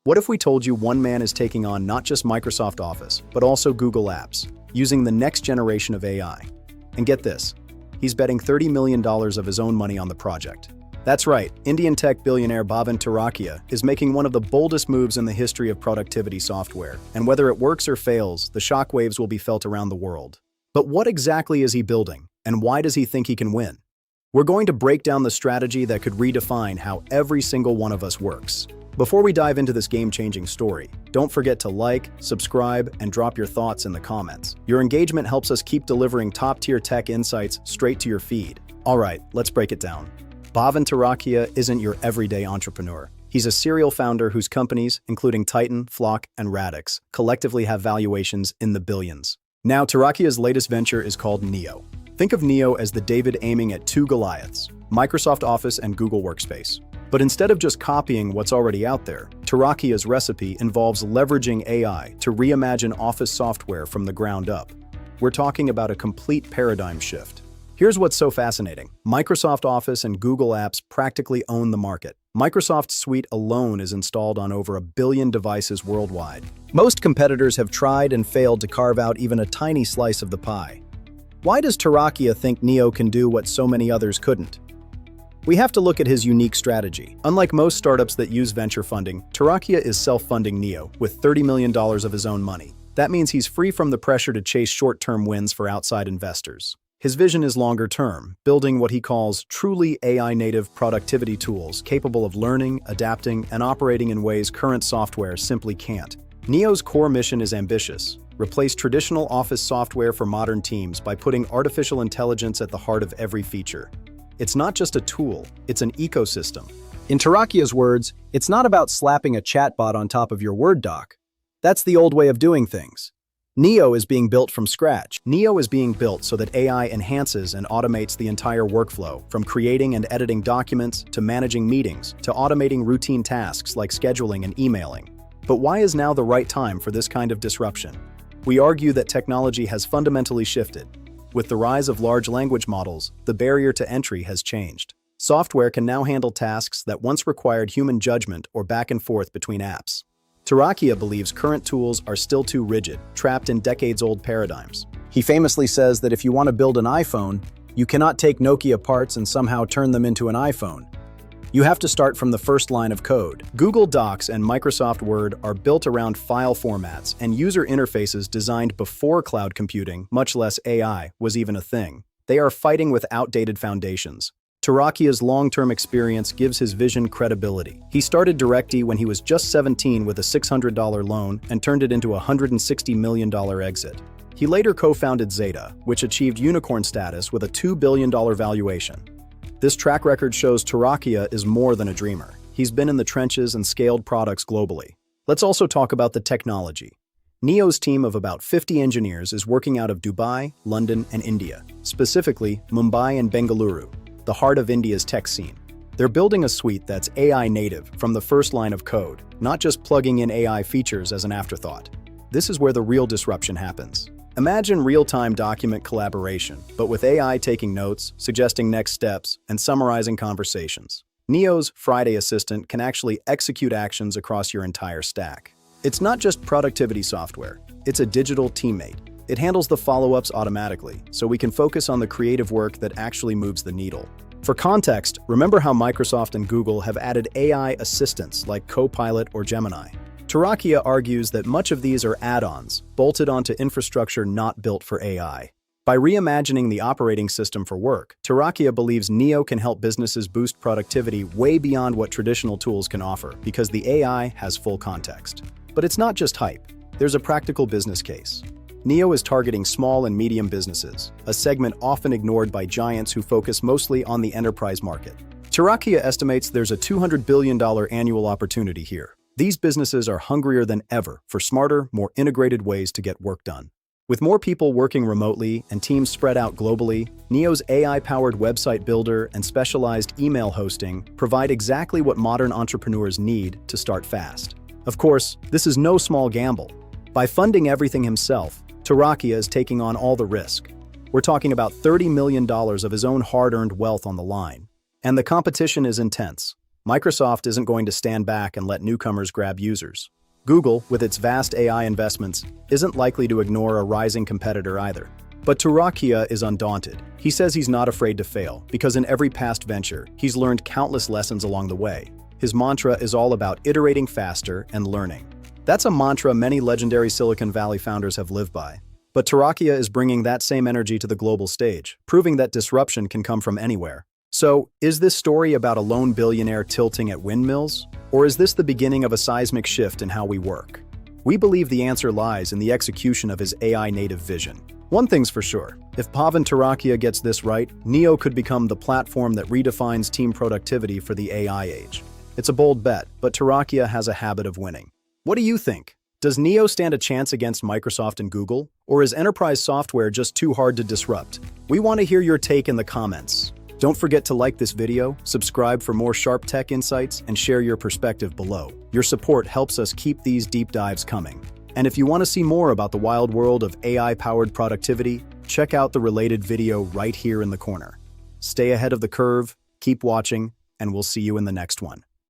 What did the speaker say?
What if we told you one man is taking on not just Microsoft Office, but also Google Apps, using the next generation of AI? And get this, he's betting $30 million of his own money on the project. That's right, Indian tech billionaire Bhavin Turakhia is making one of the boldest moves in the history of productivity software. And whether it works or fails, the shockwaves will be felt around the world. But what exactly is he building, and why does he think he can win? We're going to break down the strategy that could redefine how every single one of us works. Before we dive into this game-changing story, don't forget to like, subscribe, and drop your thoughts in the comments. Your engagement helps us keep delivering top-tier tech insights straight to your feed. All right, let's break it down. Bhavin Turakhia isn't your everyday entrepreneur. He's a serial founder whose companies, including Titan, Flock, and Radix, collectively have valuations in the billions. Now, Turakhia's latest venture is called Neo. Think of Neo as the David aiming at two Goliaths, Microsoft Office and Google Workspace. But instead of just copying what's already out there, Turakhia's recipe involves leveraging AI to reimagine Office software from the ground up. We're talking about a complete paradigm shift. Here's what's so fascinating. Microsoft Office and Google Apps practically own the market. Microsoft's suite alone is installed on over 1 billion devices worldwide. Most competitors have tried and failed to carve out even a tiny slice of the pie. Why does Turakhia think Neo can do what so many others couldn't? We have to look at his unique strategy. Unlike most startups that use venture funding, Turakhia is self-funding Neo with $30 million of his own money. That means he's free from the pressure to chase short-term wins for outside investors. His vision is longer-term, building what he calls truly AI-native productivity tools capable of learning, adapting, and operating in ways current software simply can't. Neo's core mission is ambitious: replace traditional Office software for modern teams by putting artificial intelligence at the heart of every feature. It's not just a tool, it's an ecosystem. In Turakhia's words, it's not about slapping a chatbot on top of your Word doc. That's the old way of doing things. Neo is being built from scratch. Neo is being built so that AI enhances and automates the entire workflow, from creating and editing documents, to managing meetings, to automating routine tasks like scheduling and emailing. But why is now the right time for this kind of disruption? We argue that technology has fundamentally shifted. With the rise of large language models, the barrier to entry has changed. Software can now handle tasks that once required human judgment or back and forth between apps. Turakhia believes current tools are still too rigid, trapped in decades-old paradigms. He famously says that if you want to build an iPhone, you cannot take Nokia parts and somehow turn them into an iPhone. You have to start from the first line of code. Google Docs and Microsoft Word are built around file formats and user interfaces designed before cloud computing, much less AI, was even a thing. They are fighting with outdated foundations. Turakhia's long-term experience gives his vision credibility. He started DirectD when he was just 17 with a $600 loan and turned it into a $160 million exit. He later co-founded Zeta, which achieved unicorn status with a $2 billion valuation. This track record shows Turakhia is more than a dreamer. He's been in the trenches and scaled products globally. Let's also talk about the technology. Neo's team of about 50 engineers is working out of Dubai, London, and India, specifically Mumbai and Bengaluru, the heart of India's tech scene. They're building a suite that's AI native from the first line of code, not just plugging in AI features as an afterthought. This is where the real disruption happens. Imagine real-time document collaboration, but with AI taking notes, suggesting next steps, and summarizing conversations. Neo's Friday Assistant can actually execute actions across your entire stack. It's not just productivity software, it's a digital teammate. It handles the follow-ups automatically, so we can focus on the creative work that actually moves the needle. For context, remember how Microsoft and Google have added AI assistants like Copilot or Gemini. Turakhia argues that much of these are add-ons, bolted onto infrastructure not built for AI. By reimagining the operating system for work, Turakhia believes Neo can help businesses boost productivity way beyond what traditional tools can offer, because the AI has full context. But it's not just hype. There's a practical business case. Neo is targeting small and medium businesses, a segment often ignored by giants who focus mostly on the enterprise market. Turakhia estimates there's a $200 billion annual opportunity here. These businesses are hungrier than ever for smarter, more integrated ways to get work done. With more people working remotely and teams spread out globally, Neo's AI-powered website builder and specialized email hosting provide exactly what modern entrepreneurs need to start fast. Of course, this is no small gamble. By funding everything himself, Turakhia is taking on all the risk. We're talking about $30 million of his own hard-earned wealth on the line. And the competition is intense. Microsoft isn't going to stand back and let newcomers grab users. Google, with its vast AI investments, isn't likely to ignore a rising competitor either. But Turakhia is undaunted. He says he's not afraid to fail, because in every past venture, he's learned countless lessons along the way. His mantra is all about iterating faster and learning. That's a mantra many legendary Silicon Valley founders have lived by. But Turakhia is bringing that same energy to the global stage, proving that disruption can come from anywhere. So, is this story about a lone billionaire tilting at windmills? Or is this the beginning of a seismic shift in how we work? We believe the answer lies in the execution of his AI-native vision. One thing's for sure, if Bhavin Turakhia gets this right, Neo could become the platform that redefines team productivity for the AI age. It's a bold bet, but Turakhia has a habit of winning. What do you think? Does Neo stand a chance against Microsoft and Google? Or is enterprise software just too hard to disrupt? We want to hear your take in the comments. Don't forget to like this video, subscribe for more sharp tech insights, and share your perspective below. Your support helps us keep these deep dives coming. And if you want to see more about the wild world of AI-powered productivity, check out the related video right here in the corner. Stay ahead of the curve, keep watching, and we'll see you in the next one.